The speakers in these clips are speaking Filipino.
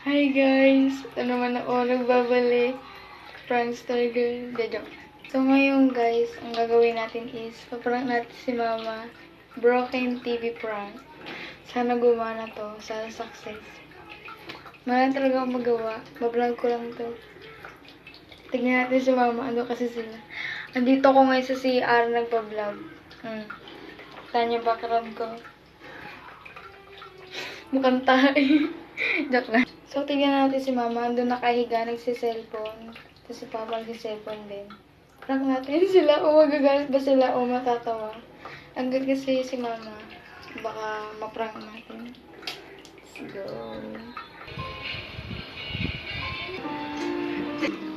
Hi guys! Ito naman ako nagbabalik. Prankster girl. De joke. So ngayon guys, ang gagawin natin is paprank natin si Mama. Broken TV prank. Sana gumana to. Sana success. Wala talaga akong magawa. Bablog ko lang to. Tignan natin si Mama. Ano kasi sila. Andito ko ngayon sa CR nagpa-vlog. Tignan niyo background ko. Mukhang tayo. Joke lang. So, tignan natin si Mama. Andun nakahiga, nagsiselfone. Tapos si Papa nagsiselfone din. Prank natin sila. O magagalit ba sila o matatawa. Ang good kasi si Mama. Baka maprank natin. Let's go.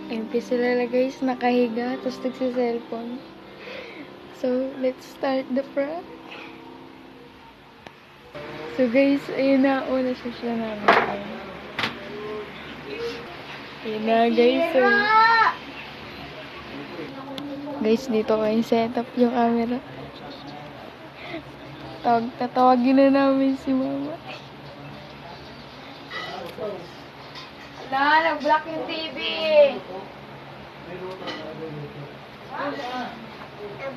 MP sila guys. Nakahiga. Tapos nagsiselfone. So, let's start the prank. So guys, ayun na. Una siya namin. Ayun na guys. So, guys, dito kayo set up yung camera. Tatawagin na namin si Mama. Ala, nag-block yung TV.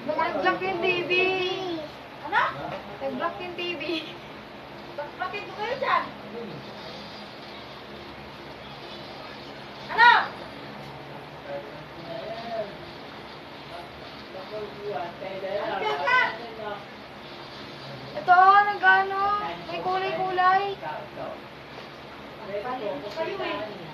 Nag-block yung TV. Ano? Nag-block yung TV. Bakit mo kayo dyan? Ano? Ito, nag-ano? May kulay-kulay. Kayo eh.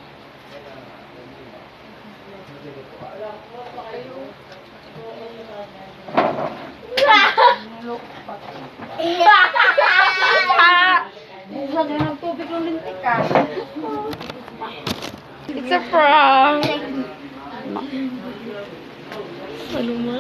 It's a prank. Ano mo?